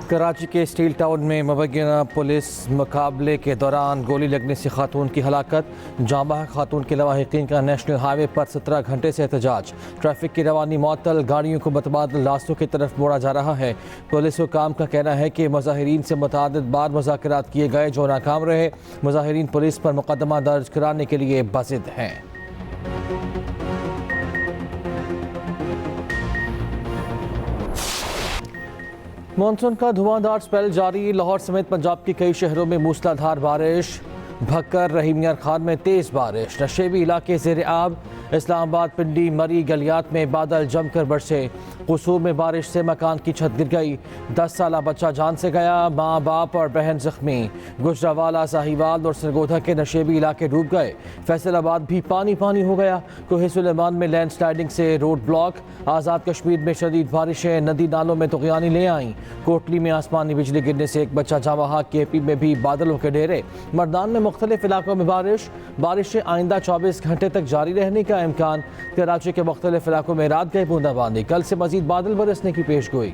कराची के steel town में मुबैना police मुकाबले के दौरान गोली लगने से खातून की हलाकत। जांबाह खातून के लवाहिकीन का नेशनल हाईवे पर 17 घंटे से एहतजाज। ट्रैफिक की रवानी मुअत्तल, गाड़ियों को मुतबादिल रास्तों की तरफ मोड़ा जा रहा है। पुलिस हुकाम का कहना है कि मुजाहिरीन से मुतअद्दिद बार मुज़ाकरात किए गए जो नाकाम रहे। मुजाहिरीन पुलिस पर मुकदमा दर्ज कराने के लिए बाज़िद हैं। मानसून का धुआंधार स्पेल जारी। लाहौर समेत पंजाब के कई शहरों में मूसलाधार बारिश। भक्कर, रहीम यार खान में तेज़ बारिश। नशेबी इलाके ज़ेर आब। इस्लामाबाद, पिंडी, मरी, गलियात में बादल जमकर बरसे। कसूर में बारिश से मकान की छत गिर गई। 10 साला बच्चा जान से गया। माँ बाप और बहन जख्मी। गुजरावाला, साहिवाल और सरगोधा के नशेबी इलाके डूब गए। फैसलाबाद भी पानी पानी हो गया। कोहे सुलेमान में लैंडस्लाइडिंग से रोड ब्लॉक। आज़ाद कश्मीर में शदीद बारिशें नदी नालों में तुग़यानी ले आईं। कोटली में आसमानी बिजली गिरने से एक बच्चा जाँ बहक। KP में भी बादलों के डेरे। मर्दान में मुख्तलिफ इलाकों में बारिशें आइंदा 24 घंटे तक जारी रहने का इम्कान। कराची के मुख्तलिफ इलाकों में रात गए बूंदाबांदी। कल से मजीद बादल बरसने की पेशगोई।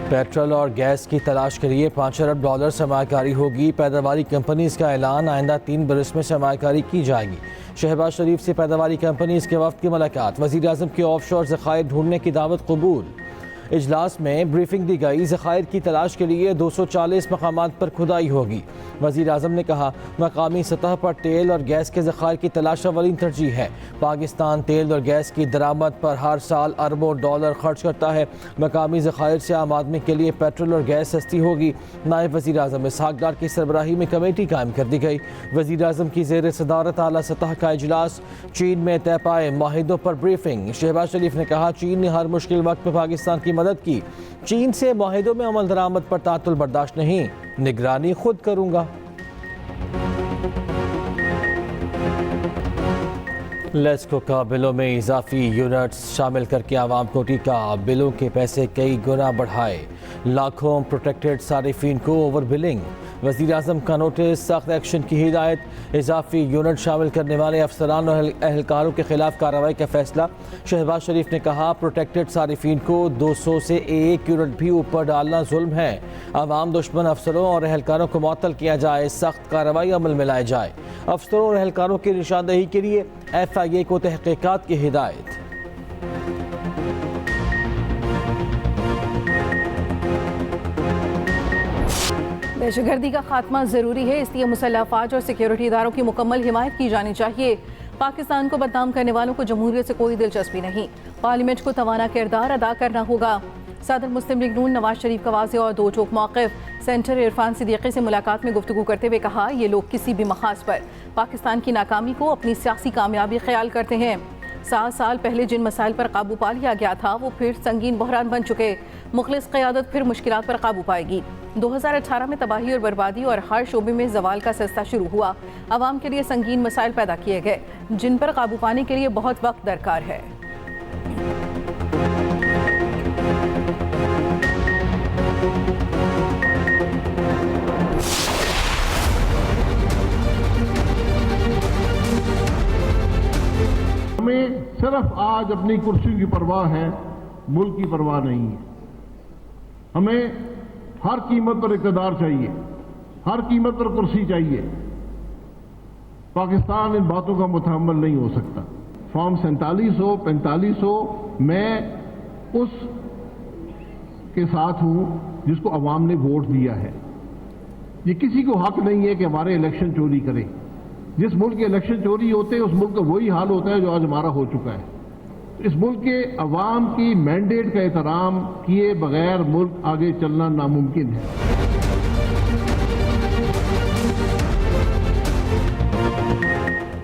पेट्रोल और गैस की तलाश के लिए $5 अरब सरमाकारी होगी। पैदावारी कंपनीज का ऐलान। आइंदा 3 बरस में सरमाकारी की जाएगी। शहबाज शरीफ से पैदावारी कंपनीज के वफ्द की मुलाकात। वज़ीर आज़म के ऑफशोर ज़खायर ढूंढने की दावत कबूल। इजलास में ब्रीफिंग दी गई। ज़खायर की तलाश के लिए 240 मकामात पर खुदाई होगी। वज़ीर आज़म ने कहा, मकामी सतह पर तेल और गैस के ज़खायर की तलाश अवलीन तरजीह है। पाकिस्तान तेल और गैस की दरामद पर हर साल अरबों डॉलर खर्च करता है। मकामी ज़खायर से आम आदमी के लिए पेट्रोल और गैस सस्ती होगी। नायब वज़ीर आज़म इसहाक डार की सरबराही में कमेटी कायम कर दी गई। वज़ीर आज़म की ज़ेर सदारत आला सतह का इजलास। चीन में तय पाए माहिदों पर ब्रीफिंग। शहबाज शरीफ ने कहा, चीन ने हर मुश्किल वक्त में पाकिस्तान की मदद की। चीन से माहिदों में अमल दरामद पर तातुल बर्दाश्त नहीं, निगरानी खुद करूंगा। लेस्को का बिलों में इजाफी यूनिट्स शामिल करके आवाम को टीका। बिलों के पैसे कई गुना बढ़ाए। लाखों प्रोटेक्टेड सारिफीन को ओवर बिलिंग। वज़ीर आज़म का नोटिस, सख्त एक्शन की हिदायत। इजाफी यूनिट शामिल करने वाले अफसरान और एहलकारों के खिलाफ कार्रवाई का फैसला। शहबाज शरीफ ने कहा, प्रोटेक्टेड सारिफीन को 200 से 1 यूनिट भी ऊपर डालना जुल्म है। अवाम दुश्मन अफसरों और एहलकारों को मुअत्तल किया जाए। सख्त कार्रवाई अमल में लाई जाए। अफसरों और एहलकारों की निशानदेही के लिए FIA को तहकीकात की हिदायत। दहशतगर्दी का खात्मा ज़रूरी है, इसलिए मुसल्लह अफवाज और सिक्योरिटी इदारों की मुकम्मल हिमायत की जानी चाहिए। पाकिस्तान को बदनाम करने वालों को जमहूरियत से कोई दिलचस्पी नहीं। पार्लियामेंट को तवाना किरदार अदा करना होगा। सदर मुस्लिम लीग नून नवाज शरीफ का वाज़ेह और दो टोक मौक़िफ़। सेंटर इरफान सिद्दीकी से मुलाकात में गुफ्तगू करते हुए कहा, ये लोग किसी भी मखास पर पाकिस्तान की नाकामी को अपनी सियासी कामयाबी ख्याल करते हैं। 7 साल पहले जिन मसाइल पर काबू पा लिया गया था वो फिर संगीन बहरान बन चुके। मुखलिस क़यादत फिर मुश्किलात पर काबू पाएगी। 2018 में तबाही और बर्बादी और हर शोबे में जवाल का सिलसिला शुरू हुआ। आवाम के लिए संगीन मसाइल पैदा किए गए जिन पर काबू पाने के लिए बहुत वक्त दरकार है। हमें सिर्फ आज अपनी कुर्सी की परवाह है, मुल्क की परवाह नहीं है। हमें हर कीमत पर इक़्तिदार चाहिए, हर कीमत पर कुर्सी चाहिए। पाकिस्तान इन बातों का मुतहम्मिल नहीं हो सकता। फॉर्म 47 हो, 45 हो, मैं उस के साथ हूं जिसको अवाम ने वोट दिया है। ये किसी को हक नहीं है कि हमारे इलेक्शन चोरी करें। जिस मुल्क के इलेक्शन चोरी होते हैं उस मुल्क का वही हाल होता है जो आज हमारा हो चुका है। इस मुल्क के अवाम की मैंडेट का एहतराम किए बगैर मुल्क आगे चलना नामुमकिन है।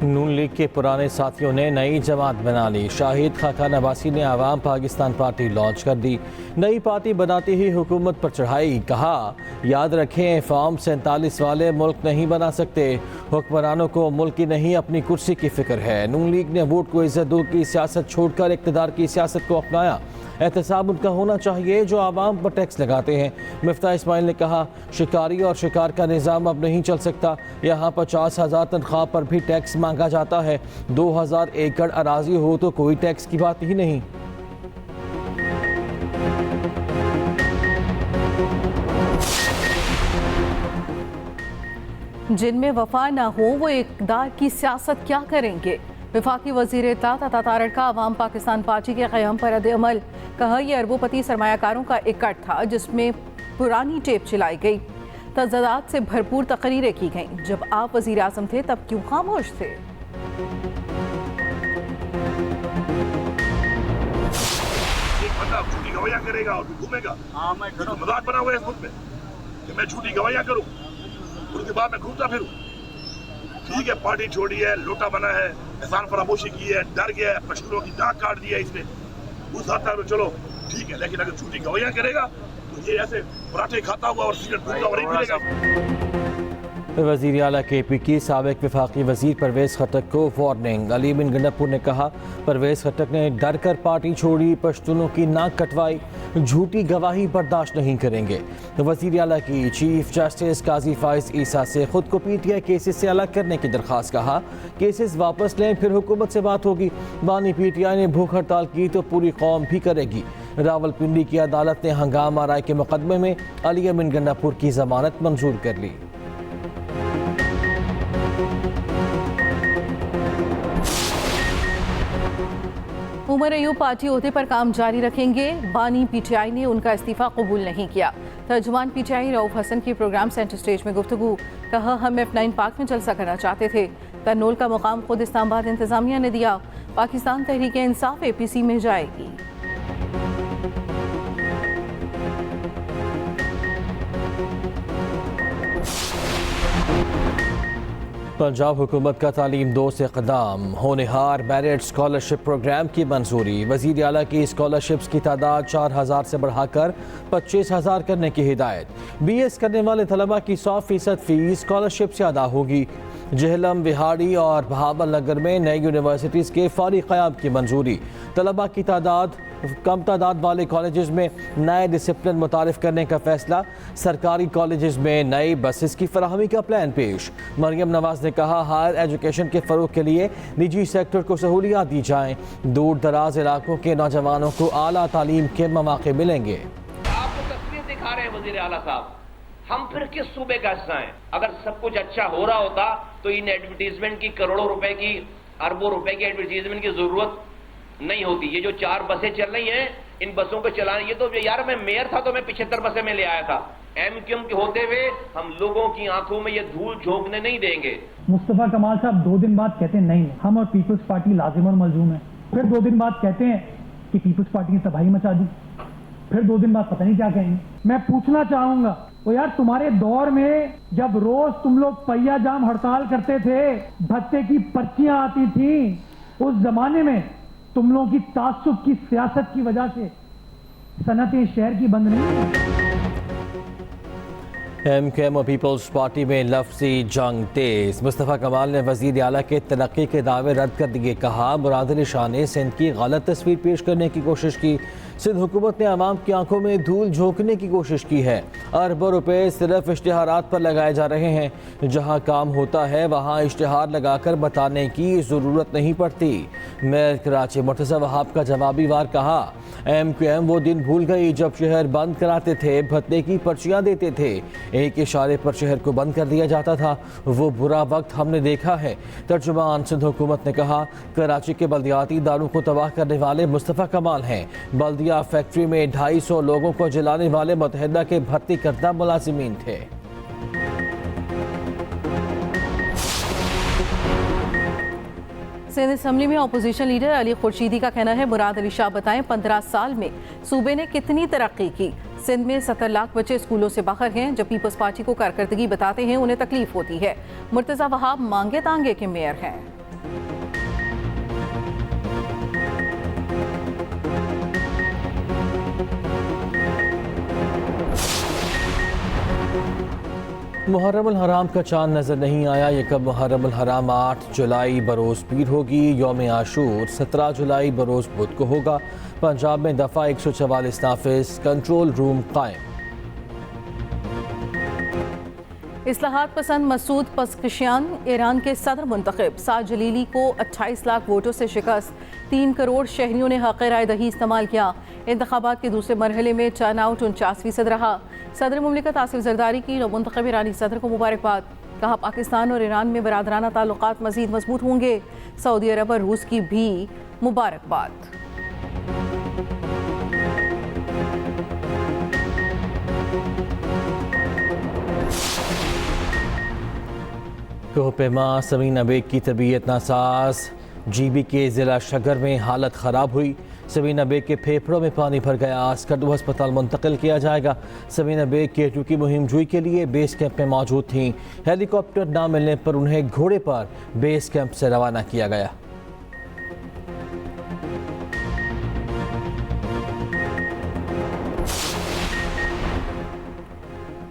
नून लीग के पुराने साथियों ने नई जमात बना ली। शाहिद खाकान अब्बासी ने आवाम पाकिस्तान पार्टी लॉन्च कर दी। नई पार्टी बनाती ही हुकूमत पर चढ़ाई। कहा, याद रखें, फॉर्म 47 वाले मुल्क नहीं बना सकते। हुक्मरानों को मुल्क की नहीं अपनी कुर्सी की फिक्र है। नून लीग ने वोट को इज्जत दूर की सियासत छोड़कर इक़्तिदार की सियासत को अपनाया। एहतसाब उनका होना चाहिए जो आवाम पर टैक्स लगाते हैं। मिफ्ता इस्माइल ने कहा, शिकारी और शिकार का निज़ाम अब नहीं चल सकता। यहाँ 50,000 तनख्वाह पर भी टैक्स मांगा जाता है। 2000 एकड़ अराजी हो तो कोई टैक्स की बात ही नहीं। जिनमें वफा ना हो वो इक़्तिदार की सियासत क्या करेंगे। वफाकी वज़ीर इत्तलात अता तारड़ का अवाम पाकिस्तान पार्टी के क़याम पर रद्द-ए-अमल। कहा यह अरबोपति सरमायाकारों का इकट्ठ था जिसमें पुरानी टेप चलाई गई, तज़ादात से भरपूर तकरीरें की गईं। जब आप वज़ीर आज़म थे तब क्यों खामोश थे। झूठी गवाहियां करेगा और घूमेगा। तो मजाक बना हुआ है इस मुल्क में कि मैं झूठी गवाहियां करूं, उसके बाद मैं घूमता फिरूं। ठीक है, पार्टी छोड़ी है, लोटा बना है, एहसान फरामोशी की है, डर गया है, पश्तूनों की नाक काट दी है इसने, उस हद तक चलो ठीक है, लेकिन अगर झूठी गवाहियां करेगा तो ये ऐसे पराठे खाता हुआ और सिगरेट पीता हुआ नहीं फिरेगा। वज़ीर आला KP की साबिक वफाकी वज़ीर परवेज़ खट्टक को वार्निंग। अली बिन गंडापुर ने कहा परवेज़ खट्टक ने डर कर पार्टी छोड़ी, पश्तूनों की नाक कटवाई, झूठी गवाही बर्दाश्त नहीं करेंगे। वज़ीर आला की चीफ जस्टिस काजी फाइज ईसा से खुद को PTI केसेस से अलग करने की दरख्वास्त। कहा केसेस वापस लें फिर हुकूमत से बात होगी। बानी PTI ने भूख हड़ताल की तो पूरी कौम भी करेगी। रावलपिंडी की अदालत ने हंगामा राय के मुकदमे में अली बिन गंडापुर की जमानत मंजूर कर ली। उमर अयूब पार्टी ओहदे पर काम जारी रखेंगे। बानी PTI ने उनका इस्तीफा कबूल नहीं किया। तर्जुमान PTI रऊफ हसन की प्रोग्राम सेंटर स्टेज में गुफ्तगू। कहा हम F9 पार्क में जलसा करना चाहते थे। कर्नूल का मुकाम खुद इस्लामाबाद इंतजामिया ने दिया। पाकिस्तान तहरीक इंसाफ APC में जाएगी। पंजाब हुकूमत का तालीम 2 से इक़दाम। होनहार मेरिट स्कॉलरशिप प्रोग्राम की मंजूरी। वज़ीर आला की स्कॉलरशिप्स की तादाद 4000 से बढ़ाकर 25000 करने की हिदायत। BS करने वाले तलबा की 100% फ़ीस स्कॉलरशिप से अदा होगी। जहलम, विहाड़ी और बहावल नगर में नई यूनिवर्सिटीज़ के फौरी क़याम की मंजूरी। तलबा की तादाद कम तादाद वाले कॉलेजेस में नए डिसिप्लिन मुतारिफ करने का फैसला। सरकारी कॉलेजेस में नई बसेस की फराहमी का प्लान पेश। मरियम नवाज ने कहा हायर एजुकेशन के फ़रोग के लिए निजी सेक्टर को सहूलियात दी जाएँ। दूर दराज इलाकों के नौजवानों को आला तालीम के मौके मिलेंगे। आपको तस्वीर दिखा रहे हैं वज़ीर आला साहब, हम फिर किस सूबे का हिस्सा हैं। अगर सब कुछ अच्छा हो रहा होता तो इन एडवर्टीजमेंट की करोड़ों रुपए की, अरबों रुपए की एडवर्टीजमेंट की जरूरत नहीं होती। ये जो 4 बसें चल रही हैं, इन बसों को चलाने, ये तो यार मैं मेयर था तो मैं 75 बसें में ले आया था। MQM के होते हुए हम लोगों की आंखों में ये धूल झोंकने नहीं देंगे। मुस्तफा कमाल साहब 2 दिन बाद कहते हैं नहीं हम और पीपल्स पार्टी लाजिम और मलजूम है। फिर 2 दिन बाद कहते हैं कि पीपल्स पार्टी ने तबाही मचा दी। फिर 2 दिन बाद पता नहीं क्या कहेंगे। मैं पूछना चाहूंगा तो यार तुम्हारे दौर में जब रोज तुम लोग पहिया जाम हड़ताल करते थे, भत्ते की पर्चियां आती थी, उस जमाने में तुम लोगों की तासुब की सियासत की वजह से सनतें शहर की बंद नहीं हुई। MKM और पीपल्स पार्टी में लफ्जी जंग तेज। मुस्तफ़ा कमाल ने वज़ीर आला के तरक्की के दावे रद्द कर दिए। कहा मुराद अली शाह ने सिंध की गलत तस्वीर पेश करने की कोशिश की। सिंध हुकूमत ने आवाम की आंखों में धूल झोंकने की कोशिश की है। अरबों रुपए सिर्फ इश्तिहारात पर लगाए जा रहे हैं। जहां काम होता है वहां इश्तिहार लगाकर बताने की ज़रूरत नहीं पड़ती। मेयर कराची मुर्तज़ा वहाब का जवाबी वार। कहा MQM वो दिन भूल गई जब शहर बंद कराते थे, भत्ते की पर्चियाँ देते थे, एक इशारे पर शहर को बंद कर दिया जाता था। वो बुरा वक्त हमने देखा है। तर्जुमान सिंध हुकूमत ने कहा कराची के बल्दियाती इदारों को तबाह करने वाले मुस्तफ़ा कमाल हैं। बल्दिया फैक्ट्री में 250 लोगों को जलाने वाले मुत्तहिदा के भर्ती करदा मुलाजिमीन थे। सिंध असम्बली में अपोजिशन लीडर अली खुर्शीदी का कहना है मुराद अली शाह बताएं 15 साल में सूबे ने कितनी तरक्की की। सिंध में 70 लाख बच्चे स्कूलों से बाहर हैं। जब पीपल्स पार्टी को कारकर्दगी बताते हैं उन्हें तकलीफ होती है। मुर्तज़ा वहाब मांगे तांगे के मेयर हैं। मुहर्रम उल हराम का चांद नजर नहीं आया। ये कब मुहर्रम उल हराम 8 जुलाई बरोज़ पीर होगी। यौम आशूर 17 जुलाई बरोज़ बुध को होगा। पंजाब में दफ़ा 144 नाफिज, कंट्रोल रूम कायम। इस्लाहात पसंद मसूद पज़ेश्कियान ईरान के सदर मुंतखब साद जलीली को 28 लाख वोटों से शिकस्त। 3 करोड़ शहरियों ने हक़ राय दही इस्तेमाल किया। इंतखाबात के दूसरे मरहले में टर्न आउट 49% रहा। सदर मुमलिकत आसिफ जरदारी की मुंतखब ईरानी सदर को मुबारकबाद। कहा पाकिस्तान और ईरान में बरादराना ताल्लुकात मज़ीद मजबूत होंगे। सऊदी अरब और रूस की भी मुबारकबाद। कोहपेमा समीना बेग की तबीयत नासाज। जीबी के ज़िला शगर में हालत ख़राब हुई। समीना बेग के फेफड़ों में पानी भर गया। स्कर्दू अस्पताल मुंतकिल किया जाएगा। समीना बेग केटू की मुहिम जुई के लिए बेस कैंप में मौजूद थीं। हेलीकॉप्टर न मिलने पर उन्हें घोड़े पर बेस कैंप से रवाना किया गया।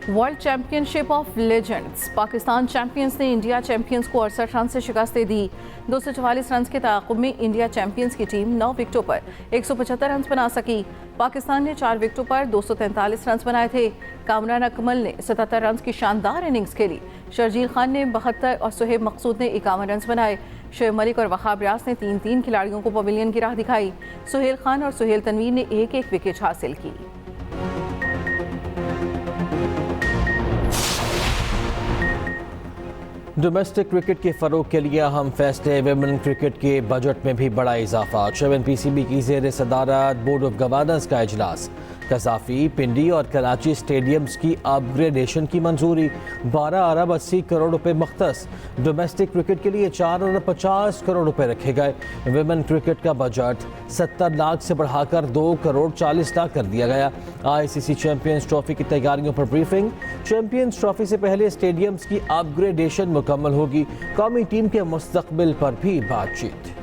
World championship of legends Pakistan champions ने इंडिया चैंपियंस को 68 रन से शिकस्त दे दी। 244 रन के ताक़ुब में इंडिया चैंपियंस की टीम 9 विकेटों पर 175 रन बना सकी। पाकिस्तान ने 4 विकेटों पर 243 रन बनाए थे। कामरान अकमल ने 77 रन की शानदार इनिंग्स खेली। शर्जील खान ने 72 और सुहेब मकसूद ने 51 रन बनाए। शोएब मलिक और वहाब रियाज ने 3-3 खिलाड़ियों को पवेलियन की राह दिखाई। सुहेल खान और सुहेल तनवीर ने 1-1 विकेट हासिल की। डोमेस्टिक क्रिकेट के फ़रोग के लिए अहम फैसले। विमेन क्रिकेट के बजट में भी बड़ा इजाफा। 7 PCB की ज़ेर सदारत बोर्ड ऑफ गवर्नर्स का इजलास। कसाफी, पिंडी और कराची स्टेडियम्स की अपग्रेडेशन की मंजूरी। 12 अरब 80 करोड़ रुपए मख्तस। डोमेस्टिक क्रिकेट के लिए 4 अरब 50 करोड़ रुपए रखे गए। विमेन क्रिकेट का बजट 70 लाख से बढ़ाकर 2 करोड़ 40 लाख कर दिया गया। ICC चैंपियंस ट्रॉफी की तैयारियों पर ब्रीफिंग। चैंपियंस ट्रॉफी से पहले स्टेडियम्स की अपग्रेडेशन मुकम्मल होगी। कौमी टीम के मुस्तकबिल पर भी बातचीत।